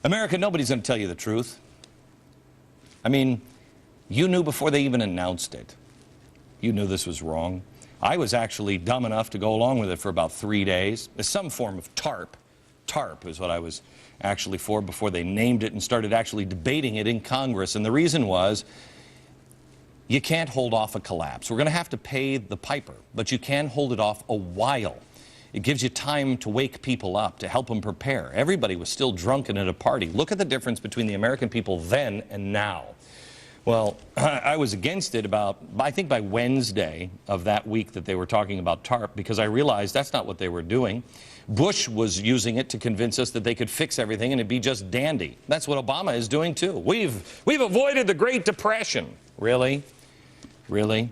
America, nobody's going to tell you the truth. I mean, you knew before they even announced it. You knew this was wrong. I was actually dumb enough to go along with it for about 3 days. It's some form of TARP. TARP is what I was actually for before they named it and started actually debating it in Congress. And the reason was, you can't hold off a collapse. We're going to have to pay the piper, but you can hold it off a while. It gives you time to wake people up, to help them prepare. Everybody was still drunken at a party. Look at the difference between the American people then and now. Well, I was against it about, I think by Wednesday of that week that they were talking about TARP, because I realized that's not what they were doing. Bush was using it to convince us that they could fix everything and it'd be just dandy. That's what Obama is doing too. We've avoided the Great Depression. Really? Really?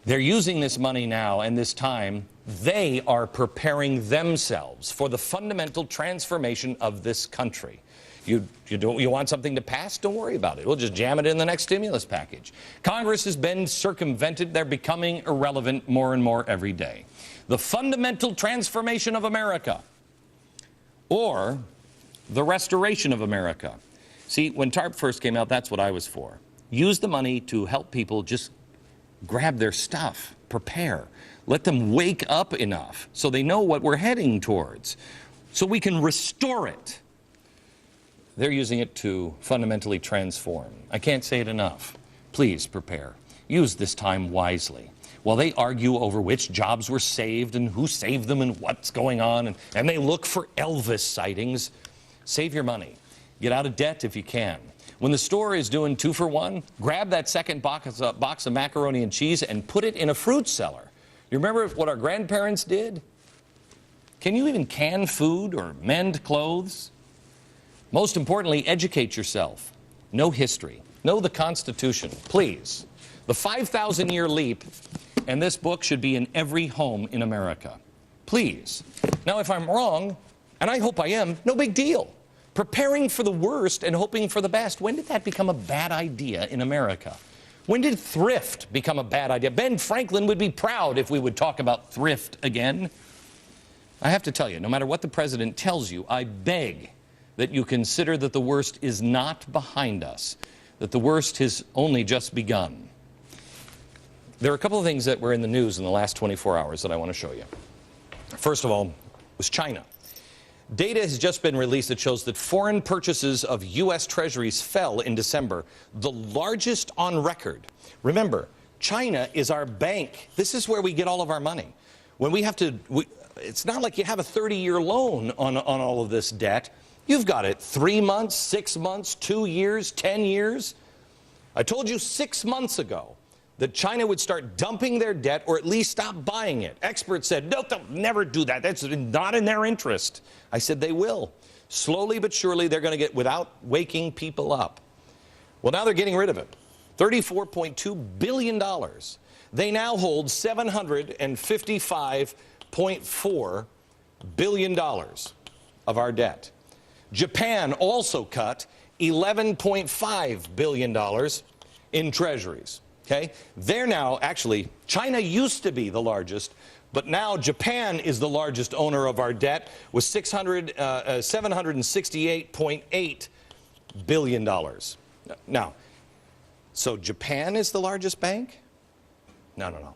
They're using this money now, and this time they are preparing themselves for the fundamental transformation of this country. You want something to pass? Don't worry about it. We'll just jam it in the next stimulus package. Congress has been circumvented. They're becoming irrelevant more and more every day. The fundamental transformation of America, or the restoration of America. See, when TARP first came out, that's what I was for. Use the money to help people just grab their stuff, prepare. Let them wake up enough so they know what we're heading towards, so we can restore it. They're using it to fundamentally transform. I can't say it enough. Please prepare. Use this time wisely. While they argue over which jobs were saved and who saved them and what's going on, and they look for Elvis sightings, save your money. Get out of debt if you can. When the store is doing 2 for 1, grab that second box of macaroni and cheese and put it in a fruit cellar. You remember what our grandparents did? Can you even can food or mend clothes? Most importantly, educate yourself. Know history. Know the Constitution, please. The 5,000-year leap, and this book should be in every home in America. Please. Now, if I'm wrong, and I hope I am, no big deal. Preparing for the worst and hoping for the best. When did that become a bad idea in America? When did thrift become a bad idea? Ben Franklin would be proud if we would talk about thrift again. I have to tell you, no matter what the president tells you, I beg that you consider that the worst is not behind us, that the worst has only just begun. There are a couple of things that were in the news in the last 24 hours that I want to show you. First of all, was China. Data has just been released that shows that foreign purchases of U.S. Treasuries fell in December, the largest on record. Remember, China is our bank. This is where we get all of our money. When we have to, it's not like you have a 30-year loan on all of this debt. You've got it 3 months, 6 months, 2 years, 10 years. I told you 6 months ago that China would start dumping their debt or at least stop buying it. Experts said, no, they'll never do that. That's not in their interest. I said they will. Slowly but surely, they're going to get without waking people up. Well, now they're getting rid of it. $34.2 billion. They now hold $755.4 billion of our debt. Japan also cut $11.5 billion in treasuries. Okay? They're now, actually, China used to be the largest, but now Japan is the largest owner of our debt with $768.8 billion. Now, so Japan is the largest bank? No, no, no.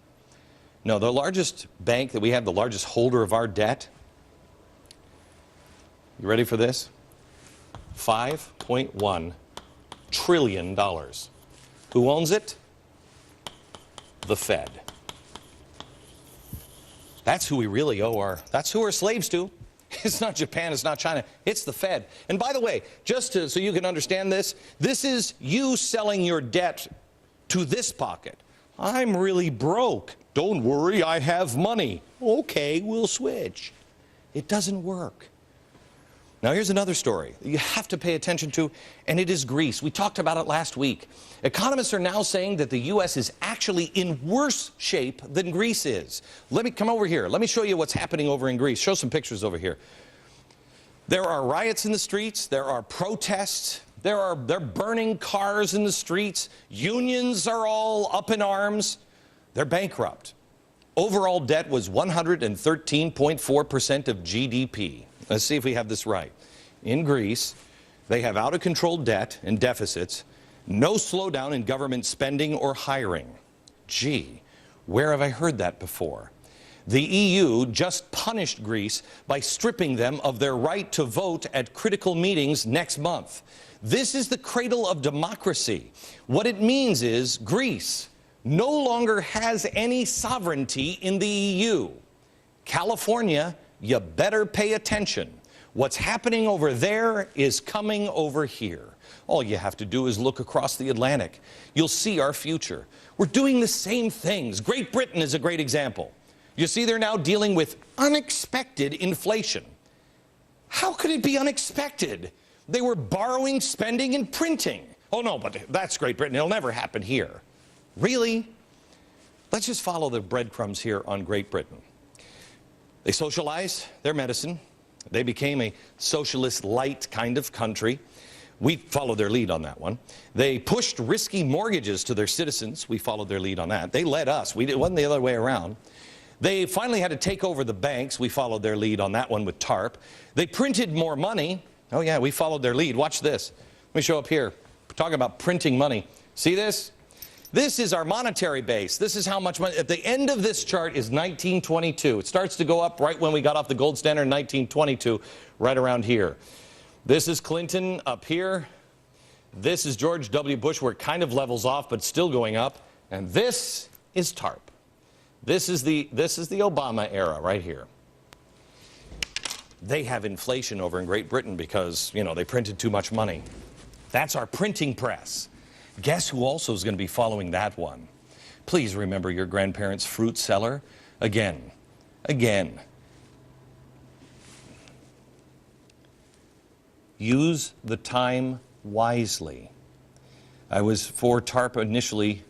No, the largest bank that we have, the largest holder of our debt, you ready for this? $5.1 trillion. Who owns it? The Fed. That's who we really owe our, that's who we're slaves to. It's not Japan, it's not China, it's the Fed. And by the way, just so you can understand this, this is you selling your debt to this pocket. I'm really broke. Don't worry, I have money. Okay, we'll switch. It doesn't work. Now here's another story you have to pay attention to, and it is Greece. We talked about it last week. Economists are now saying that the U.S. is actually in worse shape than Greece is. Let me come over here. Let me show you what's happening over in Greece. Show some pictures over here. There are riots in the streets. There are protests. They're burning cars in the streets. Unions are all up in arms. They're bankrupt. Overall debt was 113.4% of GDP. Let's see if we have this right. In Greece, They have out-of-control debt and deficits, no slowdown in government spending or hiring. Gee, where have I heard that before? The EU just punished Greece by stripping them of their right to vote at critical meetings next month. This is the cradle of democracy. What it means is Greece no longer has any sovereignty in the EU. California, you better pay attention. What's happening over there is coming over here. All you have to do is look across the Atlantic. You'll see our future. We're doing the same things. Great Britain is a great example. You see, they're now dealing with unexpected inflation. How could it be unexpected? They were borrowing, spending, and printing. Oh no, but that's Great Britain. It'll never happen here. Really? Let's just follow the breadcrumbs here on Great Britain. They socialized their medicine. They became a socialist light kind of country. We followed their lead on that one. They pushed risky mortgages to their citizens. We followed their lead on that. They led us. It wasn't the other way around. They finally had to take over the banks. We followed their lead on that one with TARP. They printed more money. Oh yeah, we followed their lead. Watch this. Let me show up here. We're talking about printing money. See this? This is our monetary base. This is how much money. At the end of this chart is 1922. It starts to go up right when we got off the gold standard in 1922, right around here. This is Clinton up here. This is George W. Bush, where it kind of levels off, but still going up. And this is TARP. This is the Obama era right here. They have inflation over in Great Britain because, you know, they printed too much money. That's our printing press. Guess who also is going to be following that one? Please remember your grandparents' fruit cellar. Again. Use the time wisely. I was for TARP initially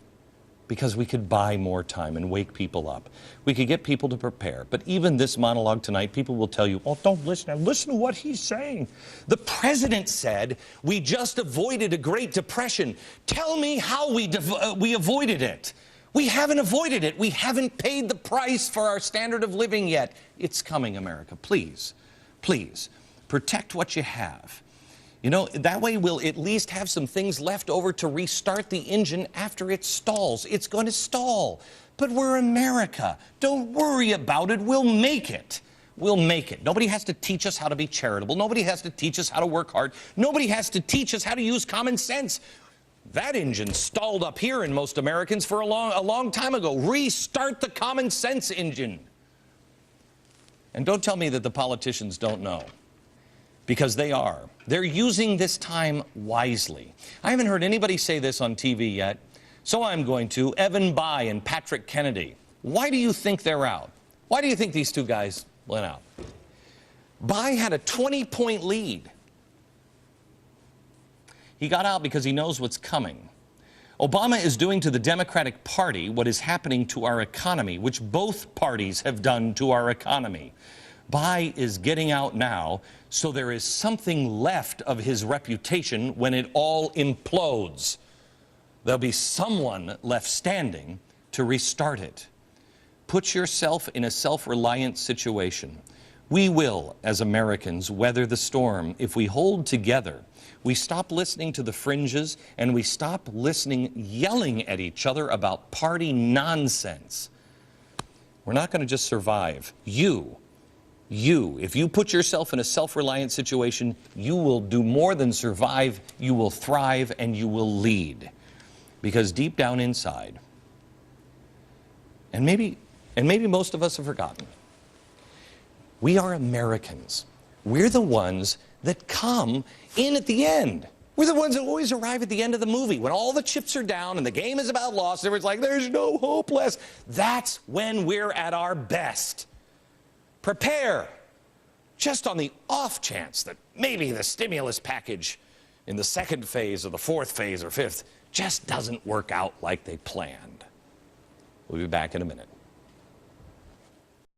because we could buy more time and wake people up. We could get people to prepare. But even this monologue tonight, people will tell you, oh, don't listen. Listen to what he's saying. The president said we just avoided a Great Depression. Tell me how we avoided it. We haven't avoided it. We haven't paid the price for our standard of living yet. It's coming, America. Please, please, protect what you have. You know, that way we'll at least have some things left over to restart the engine after it stalls. It's going to stall. But we're America. Don't worry about it. We'll make it. We'll make it. Nobody has to teach us how to be charitable. Nobody has to teach us how to work hard. Nobody has to teach us how to use common sense. That engine stalled up here in most Americans for a long time ago. Restart the common sense engine. And don't tell me that the politicians don't know. Because they are. They're using this time wisely. I haven't heard anybody say this on TV yet, so I'm going to. Evan Bayh and Patrick Kennedy. Why do you think they're out? Why do you think these two guys went out? Bayh had a 20-point lead. He got out because he knows what's coming. Obama is doing to the Democratic Party what is happening to our economy, which both parties have done to our economy. Bayh is getting out now, so there is something left of his reputation when it all implodes. There'll be someone left standing to restart it. Put yourself in a self-reliant situation. We will, as Americans, weather the storm if we hold together. We stop listening to the fringes, and we stop yelling at each other about party nonsense. We're not going to just survive. If you put yourself in a self-reliant situation, you will do more than survive. You will thrive and you will lead. Because deep down inside, and maybe most of us have forgotten, we are Americans. We're the ones that come in at the end. We're the ones that always arrive at the end of the movie when all the chips are down and the game is about loss. Everyone's like, there's no hope left. That's when we're at our best. Prepare, just on the off chance that maybe the stimulus package in the second phase or the fourth phase or fifth just doesn't work out like they planned. We'll be back in a minute.